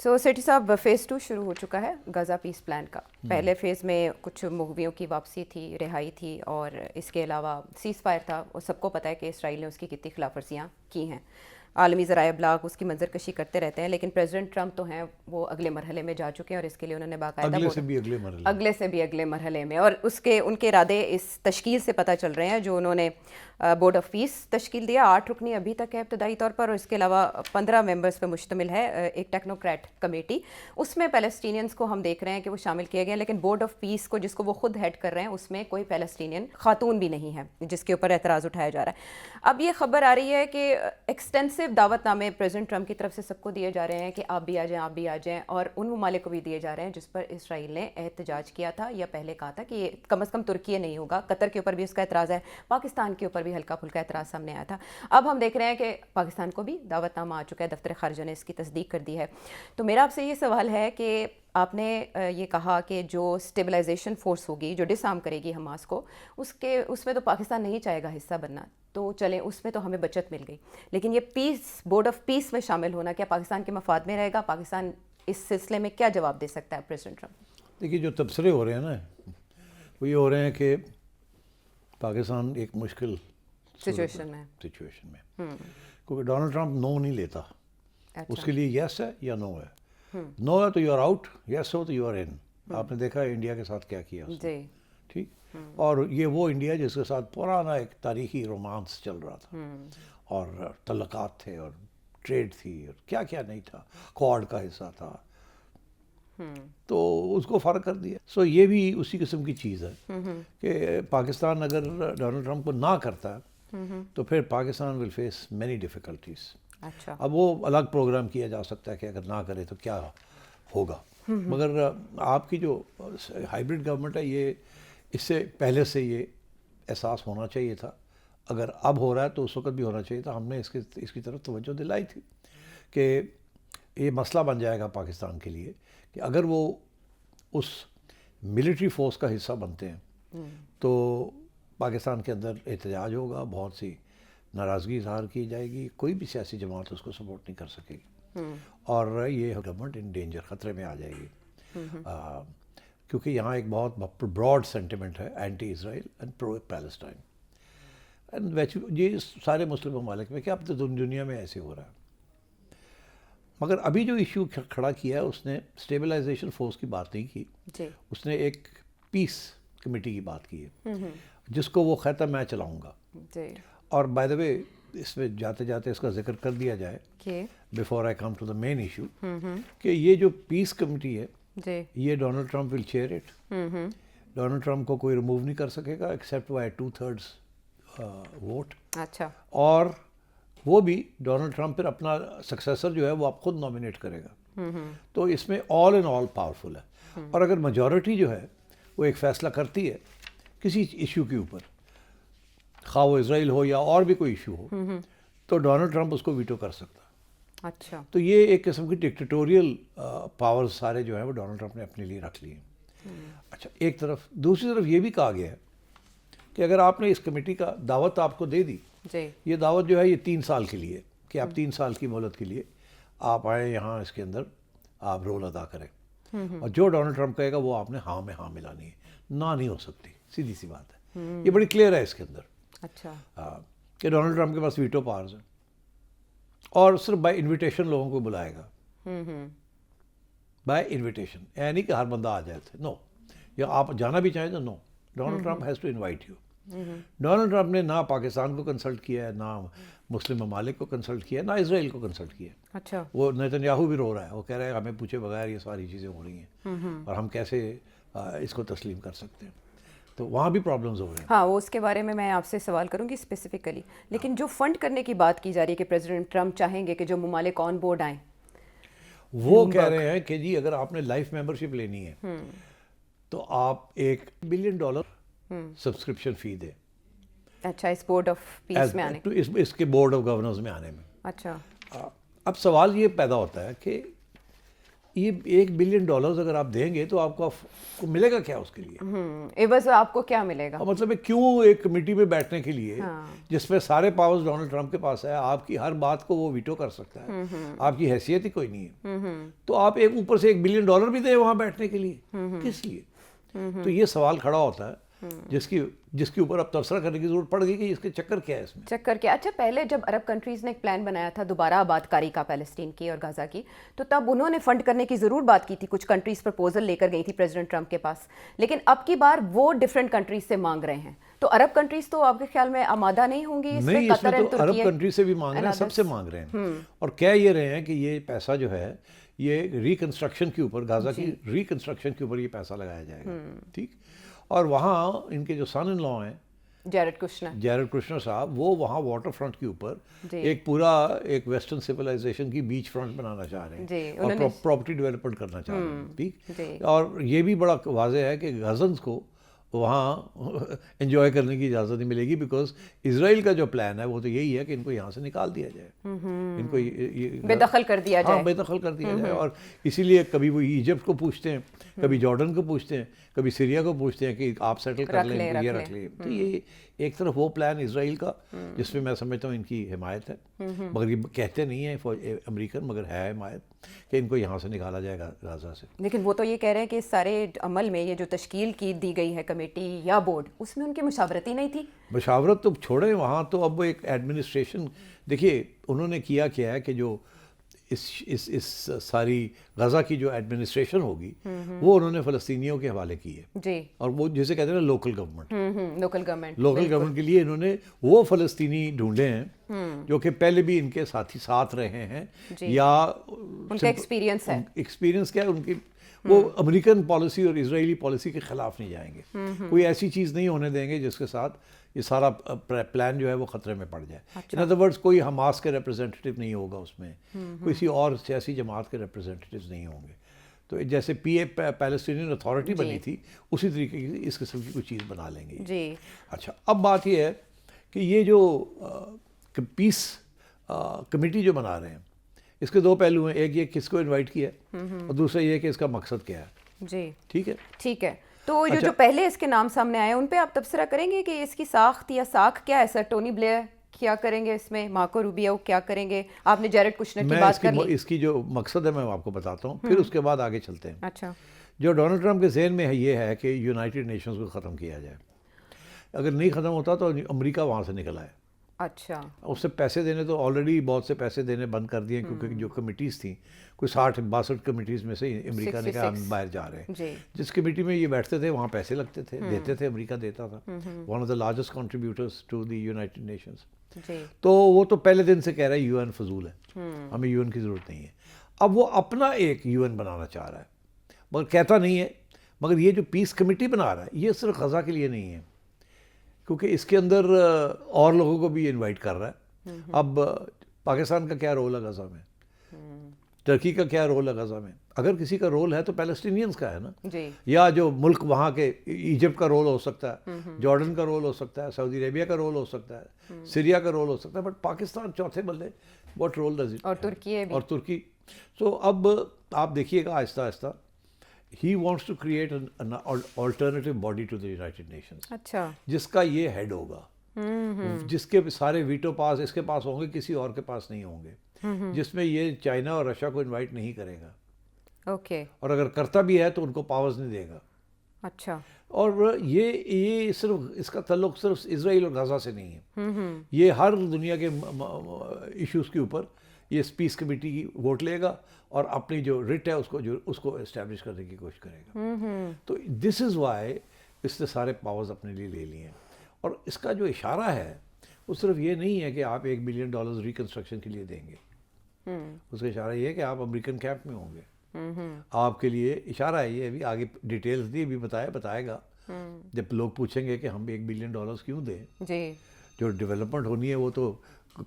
سو سیٹھی صاحب فیز 2 شروع ہو چکا ہے غزہ پیس پلان کا. پہلے فیز میں کچھ مغویوں کی واپسی تھی, رہائی تھی, اور اس کے علاوہ سیز فائر تھا. اور سب کو پتہ ہے کہ اسرائیل نے اس کی کتنی خلاف ورزیاں کی ہیں. عالمی ذرائع ابلاغ اس کی منظر کشی کرتے رہتے ہیں, لیکن پریزیڈنٹ ٹرمپ تو ہیں وہ اگلے مرحلے میں جا چکے ہیں, اور اس کے لیے انہوں نے باقاعدہ اگلے سے بھی اگلے مرحلے میں, اور ان کے ارادے اس تشکیل سے پتہ چل رہے ہیں جو انہوں نے بورڈ آف پیس تشکیل دیا. 8 رکنی ابھی تک ہے ابتدائی طور پر, اور اس کے علاوہ 15 ممبرز پہ مشتمل ہے ایک ٹیکنوکریٹ کمیٹی. اس میں پیلسٹینینز کو ہم دیکھ رہے ہیں کہ وہ شامل کیے گئے ہیں, لیکن بورڈ آف پیس کو جس کو وہ خود ہیڈ کر رہے ہیں اس میں کوئی پیلسٹینین خاتون بھی نہیں ہے, جس کے اوپر اعتراض اٹھایا جا رہا ہے. اب یہ خبر آ رہی ہے کہ ایکسٹینسو دعوت نامے پریزیڈنٹ ٹرمپ کی طرف سے سب کو دیے جا رہے ہیں کہ آپ بھی آ جائیں, اور ان ممالک کو بھی دیے جا رہے ہیں جس پر اسرائیل نے احتجاج کیا تھا یا پہلے کہا تھا کہ یہ کم از کم ترکیہ نہیں ہوگا. قطر کے اوپر بھی اس کا اعتراض ہے, پاکستان کے اوپر بھی ہلکا پھلکا اعتراض سامنے آیا تھا. اب ہم دیکھ رہے ہیں کہ پاکستان کو بھی دعوت نامہ آ چکا ہے, دفتر خارجہ نے اس کی تصدیق کر دی ہے. تو میرا آپ سے یہ سوال ہے کہ آپ نے یہ کہا کہ جو اسٹیبلائزیشن فورس ہوگی جو ڈس آرم کرے گی حماس کو, اس میں تو پاکستان نہیں چاہے گا حصہ بننا, تو چلیں اس میں تو ہمیں بچت مل گئی, لیکن یہ بورڈ آف پیس میں شامل ہونا کیا پاکستان کے مفاد میں رہے گا؟ پاکستان اس سلسلے میں کیا جواب دے سکتا ہے پریزیڈنٹ ٹرمپ؟ دیکھیے, جو تبصرے ہو رہے ہیں نا وہ یہ ہو رہے ہیں کہ پاکستان ایک مشکل سچویشن میں کیونکہ ڈونلڈ ٹرمپ نو نہیں لیتا. اس کے لیے یس ہے یا نو ہے. نو ہے تو یو آر آؤٹ, یس ہو تو یو آر ان. آپ نے دیکھا ہے انڈیا کے ساتھ کیا کیا اس نے, ٹھیک. اور یہ وہ انڈیا جس کے ساتھ پرانا ایک تاریخی رومانس چل رہا تھا, اور تعلقات تھے, اور ٹریڈ تھی, اور کیا کیا نہیں تھا, کوڈ کا حصہ تھا, تو اس کو فرق کر دیا. سو یہ بھی اسی قسم کی چیز ہے کہ پاکستان اگر ڈونلڈ ٹرمپ کو نہ کرتا تو پھر Pakistan will face many difficulties. اب وہ الگ پروگرام کیا جا سکتا ہے کہ اگر نہ کرے تو کیا ہوگا, مگر آپ کی جو ہائیبرڈ گورنمنٹ ہے یہ اس سے پہلے سے یہ احساس ہونا چاہیے تھا. اگر اب ہو رہا ہے تو اس وقت بھی ہونا چاہیے تھا. ہم نے اس کی طرف توجہ دلائی تھی کہ یہ مسئلہ بن جائے گا پاکستان کے لیے کہ اگر وہ اس ملٹری فورس کا حصہ بنتے ہیں تو پاکستان کے اندر احتجاج ہوگا, بہت سی ناراضگی اظہار کی جائے گی, کوئی بھی سیاسی جماعت اس کو سپورٹ نہیں کر سکے گی, اور یہ گورنمنٹ ان ڈینجر, خطرے میں آ جائے گی. کیونکہ یہاں ایک بہت براڈ سینٹیمنٹ ہے anti Israel and pro Palestine, and یہ سارے مسلم ممالک میں کہ اب تو دنیا میں ایسے ہو رہا ہے. مگر ابھی جو ایشو کھڑا کیا ہے اس نے اسٹیبلائزیشن فورس کی بات نہیں کی, اس نے ایک پیس کمیٹی کی بات کی ہے جس کو وہ کہتا میں چلاؤں گا. اور بائی دا وے اس میں جاتے جاتے اس کا ذکر کر دیا جائے before I come to the main issue کہ یہ جو پیس کمیٹی ہے یہ Donald Trump will chair it. Donald Trump کو کوئی ریموو نہیں کر سکے گا ایکسیپٹ بائی 2/3 ووٹ. اچھا. اور وہ بھی ڈونلڈ ٹرمپ پھر اپنا سکسیسر جو ہے وہ آپ خود نامینیٹ کرے گا. تو اس میں آل ان آل پاورفل ہے. اور اگر میجورٹی جو ہے وہ ایک فیصلہ کرتی ہے کسی ایشو کے اوپر, خواہ وہ اسرائیل ہو یا اور بھی کوئی ایشو ہو, تو ڈونلڈ ٹرمپ اس کو ویٹو کر سکتا. اچھا. تو یہ ایک قسم کی ڈکٹیٹوریل پاورز سارے جو ہیں وہ ڈونلڈ ٹرمپ نے اپنے لیے رکھ لیے. اچھا, ایک طرف. دوسری طرف یہ بھی کہا گیا ہے کہ اگر آپ نے اس کمیٹی کا دعوت آپ کو دے دی, یہ دعوت جو ہے یہ 3 سال کے لیے کہ آپ 3 سال کی مہلت کے لیے آپ آئیں یہاں, اس کے اندر آپ رول ادا کریں, اور جو ڈونلڈ ٹرمپ کہے گا وہ آپ نے ہاں میں ہاں ملانی ہے, نہ نہیں ہو سکتی. سیدھی سی بات ہے, یہ بڑی کلیئر ہے اس کے اندر. اچھا. کہ ڈونلڈ ٹرمپ کے پاس ویٹو پاورز ہیں, اور صرف بائی انویٹیشن لوگوں کو بلائے گا. بائی انویٹیشن, یعنی کہ ہر بندہ آ جائے تھے, نو, یا آپ جانا بھی چاہیں تو no, Donald Trump has to invite you. Donald Trump نے نہ پاکستان کو کنسلٹ کیا ہے, نہ مسلم ممالک کو کنسلٹ کیا ہے, نہ اسرائیل کو کنسلٹ کیا ہے. اچھا. وہ نیتنیاہو بھی رو رہا ہے, وہ کہہ رہا ہے ہمیں پوچھے بغیر یہ ساری چیزیں ہو رہی ہیں اور ہم کیسے اس کو تسلیم کر سکتے ہیں. تو وہاں بھی پرابلمز ہو رہے ہیں. ہاں, وہ اس کے بارے میں آپ سے سوال کروں گی اسپیسیفکلی. لیکن جو فنڈ کرنے کی بات کی جا رہی ہے کہ پریزیڈنٹ ٹرمپ چاہیں گے کہ جو ممالک آن بورڈ آئیں, وہ کہہ رہے ہیں کہ جی اگر آپ نے لائف ممبرشپ لینی ہے تو آپ $1 بلین سبسکرپشن فی دیں. اچھا, اس بورڈ آف پیس میں آنے, اس کے بورڈ آف گورنرز میں آنے میں. اچھا. اب سوال یہ پیدا ہوتا ہے کہ یہ $1 بلین اگر آپ دیں گے تو آپ کو ملے گا کیا اس کے لیے؟ عوض آپ کو کیا ملے گا؟ مطلب ہے کیوں ایک کمیٹی میں بیٹھنے کے لیے جس میں سارے پاورز ڈونلڈ ٹرمپ کے پاس ہے، آپ کی ہر بات کو وہ ویٹو کر سکتا ہے، آپ کی حیثیت ہی کوئی نہیں ہے، تو آپ ایک اوپر سے $1 بلین بھی دیں وہاں بیٹھنے کے لیے، کس لیے؟ تو یہ سوال کھڑا ہوتا ہے جس کے اوپر اب تبصرہ کرنے کی ضرورت پڑ گئی کہ اس کے چکر کیا ہے اس میں. چکر کیا؟ اچھا، پہلے جب عرب کنٹریز نے ایک پلان بنایا تھا دوبارہ آباد کاری کا پیلسٹین کی اور غزہ کی، تو تب انہوں نے فنڈ کرنے کی ضرور بات کی تھی، کچھ کنٹریز پرپوزل لے کر گئی تھی پریزیڈنٹ ٹرمپ کے پاس، لیکن اب کی بار وہ ڈفرینٹ کنٹریز سے مانگ رہے ہیں، تو عرب کنٹریز تو آپ کے خیال میں آمادہ نہیں ہوں گی؟ نہیں، اس میں تو عرب کنٹری سے بھی مانگ رہے ہیں، سب سے مانگ رہے ہیں، اور کہہ یہ رہے ہیں کہ یہ پیسہ جو ہے یہ ریکنسٹرکشن کے اوپر، غزہ کی ریکنسٹرکشن کے اوپر یہ پیسہ لگایا جائے گا، ٹھیک. اور وہاں ان کے جو سن ان لا ہیں جیرڈ کشنر صاحب، وہ وہاں واٹر فرنٹ کے اوپر ایک پورا ایک ویسٹرن سویلائزیشن کی بیچ فرنٹ بنانا چاہ رہے ہیں اور پراپرٹی ڈیولپمنٹ کرنا چاہ رہے ہیں، ٹھیک. اور یہ بھی بڑا واضح ہے کہ غزنز کو وہاں انجوائے کرنے کی اجازت نہیں ملے گی، بیکاز اسرائیل کا جو پلان ہے وہ تو یہی ہے کہ ان کو یہاں سے نکال دیا جائے، ان کو بے دخل کر دیا جائے، بے دخل کر دیا جائے. اور اسی لیے کبھی وہ ایجپٹ کو پوچھتے ہیں، کبھی جارڈن کو پوچھتے ہیں، کبھی سیریا کو پوچھتے ہیں کہ آپ سیٹل کر لیں، یہ رکھ لیں. تو یہ ایک طرف وہ پلان اسرائیل کا جس میں میں سمجھتا ہوں ان کی حمایت ہے، مگر یہ کہتے نہیں ہیں امریکن، مگر ہے حمایت کہ ان کو یہاں سے نکالا جائے گا غزہ سے. لیکن وہ تو یہ کہہ رہے ہیں کہ اس سارے عمل میں یہ جو تشکیل کی دی گئی ہے کمیٹی یا بورڈ، اس میں ان کی مشاورت ہی نہیں تھی. مشاورت تو چھوڑیں، وہاں تو اب ایک ایڈمنسٹریشن، دیکھیے انہوں نے کیا ہے کہ جو اس ساری غزہ کی جو ایڈمنسٹریشن ہوگی وہ انہوں نے فلسطینیوں کے حوالے کی ہے جی، اور وہ جسے کہتے ہیں نا لوکل گورنمنٹ کے لیے انہوں نے وہ فلسطینی ڈھونڈے ہیں جو کہ پہلے بھی ان کے ساتھ رہے ہیں، یا ان کا ایکسپیرینس کیا ہے ان کی، وہ امریکن پالیسی اور اسرائیلی پالیسی کے خلاف نہیں جائیں گے، کوئی ایسی چیز نہیں ہونے دیں گے جس کے ساتھ یہ سارا پلان جو ہے وہ خطرے میں پڑ جائے. ان ادر ورڈز کوئی حماس کے ریپرزینٹیٹیو نہیں ہوگا اس میں، کسی اور سیاسی جماعت کے ریپرزینٹیٹیوز نہیں ہوں گے. تو جیسے پیلسٹینین اتھارٹی بنی تھی اسی طریقے کی اس قسم کی کوئی چیز بنا لیں گے جی. اچھا، اب بات یہ ہے کہ یہ جو پیس کمیٹی جو بنا رہے ہیں اس کے دو پہلو ہیں، ایک یہ کس کو انوائٹ کیا ہے اور دوسرا یہ کہ اس کا مقصد کیا ہے جی. ٹھیک ہے. تو جو پہلے اس کے نام سامنے آئے ان پہ آپ تبصرہ کریں گے کہ اس کی ساخت یا ساکھ کیا ہے؟ سر ٹونی بلیئر کیا کریں گے اس میں، مارکو روبیو کیا کریں گے؟ آپ نے جیرڈ کشنر کی بات کر لی، اس کی جو مقصد ہے میں آپ کو بتاتا ہوں، پھر اس کے بعد آگے چلتے ہیں. اچھا، جو ڈونلڈ ٹرمپ کے ذہن میں ہے یہ ہے کہ یونائٹڈ نیشنز کو ختم کیا جائے. اگر نہیں ختم ہوتا تو امریکہ وہاں سے نکل آئے. اچھا، اس سے پیسے دینے تو آلریڈی بہت سے پیسے دینے بند کر دیے، کیونکہ جو کمیٹیز تھیں کوئی 60-62 کمیٹیز میں سے امریکہ نے کہا ہم باہر جا رہے ہیں. جس کمیٹی میں یہ بیٹھتے تھے وہاں پیسے لگتے تھے، دیتے تھے، امریکہ دیتا تھا، one of the largest contributors to the United Nations. تو وہ تو پہلے دن سے کہہ رہا ہے یو این فضول ہے، ہمیں یو این کی ضرورت نہیں ہے. اب وہ اپنا ایک یو این بنانا چاہ رہا ہے، مگر کہتا نہیں ہے. مگر یہ جو پیس کمیٹی بنا رہا ہے یہ صرف غزہ کے لیے نہیں ہے، کیونکہ اس کے اندر اور لوگوں کو بھی انوائٹ کر رہا ہے. اب پاکستان کا کیا رول ہے غزہ میں، ترکی کا کیا رول ہے غزہ میں؟ اگر کسی کا رول ہے تو پیلسٹینینز کا ہے نا جی، یا جو ملک وہاں کے ایجپٹ کا رول ہو سکتا ہے، جارڈن کا رول ہو سکتا ہے، سعودی عربیہ کا رول ہو سکتا ہے، سیریا کا رول ہو سکتا ہے، بٹ پاکستان چوتھے بلے واٹ رول ڈز اٹ، اور ترکی. تو اب آپ دیکھیے گا آہستہ آہستہ he wants to create an alternative body to the United Nations. اچھا، جس کا یہ ہیڈ ہوگا، جس کے سارے ویٹو پاس اس کے پاس ہوں گے، کسی اور کے پاس نہیں ہوں گے، جس میں یہ چائنا اور رشیا کو انوائٹ نہیں کرے گا. اوکے، اور اگر کرتا بھی ہے تو ان کو پاورز نہیں دے گا. اچھا، اور یہ صرف اس کا تعلق صرف اسرائیل اور غزہ سے نہیں ہے، یہ ہر دنیا کے ایشوز کے اوپر یہ پیس کمیٹی کی ووٹ لے گا اور اپنی جو رٹ ہے اس کو اسٹیبلش کرنے کی کوشش کرے گا. تو دس از وائی اس نے سارے پاورز اپنے لیے لے لیے ہیں. اور اس کا جو اشارہ ہے وہ صرف یہ نہیں ہے کہ آپ $1 بلین ریکنسٹرکشن کے لیے دیں گے، اس کا اشارہ یہ ہے کہ آپ امریکن کیمپ میں ہوں گے. آپ کے لیے اشارہ ہے، یہ ابھی آگے ڈیٹیلز دی بھی بتائے گا. جب لوگ پوچھیں گے کہ ہم $1 بلین کیوں دیں، جو ڈیولپمنٹ ہونی ہے وہ تو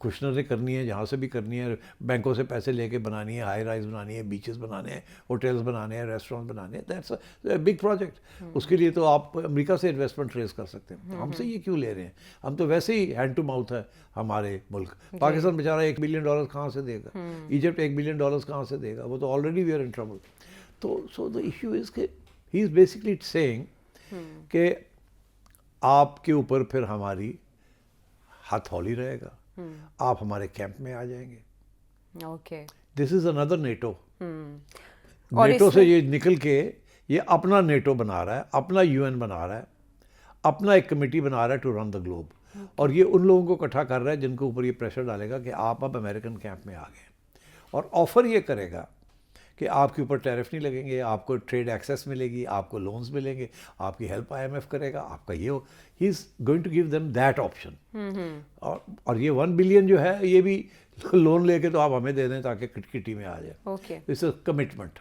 کشنر نے کرنی ہے، جہاں سے بھی کرنی ہے، بینکوں سے پیسے لے کے بنانی ہے، ہائی رائز بنانی ہے، بیچز بنانے ہیں، ہوٹلز بنانے ہیں، ریسٹورینٹ بنانے ہیں. That's a big project. اس کے لیے تو آپ امریکہ سے انویسٹمنٹ ریز کر سکتے ہیں. ہم سے یہ کیوں لے رہے ہیں؟ ہم تو ویسے ہی ہینڈ ٹو ماؤتھ ہے ہمارے ملک. پاکستان بیچارہ $1 بلین کہاں سے دے گا؟ ایجپٹ $1 بلین کہاں سے دے گا؟ وہ تو already we are in trouble. تو سو دا ایشو از کہ ہی از بیسکلی سیئنگ کہ آپ کے اوپر پھر ہماری ہاتھ ہولی رہے گا، آپ ہمارے کیمپ میں آ جائیں گے. اوکے، دس از اندر نیٹو. نیٹو سے یہ نکل کے یہ اپنا نیٹو بنا رہا ہے، اپنا UN بنا رہا ہے، اپنا ایک کمیٹی بنا رہا ہے ٹو رن دا گلوب. اور یہ ان لوگوں کو اکٹھا کر رہا ہے جن کے اوپر یہ پریشر ڈالے گا کہ آپ اب امریکن کیمپ میں آ گئے. اور آفر یہ کرے گا کہ آپ کے اوپر ٹیرف نہیں لگیں گے، آپ کو ٹریڈ ایکسیس ملے گی، آپ کو لونز ملیں گے، آپ کی ہیلپ IMF کرے گا، آپ کا یہ ہو. He is going to give them that option. اور یہ $1 بلین جو ہے یہ بھی لون لے کے تو آپ ہمیں دے دیں تاکہ کٹی میں آ جائے. Okay, it's a commitment.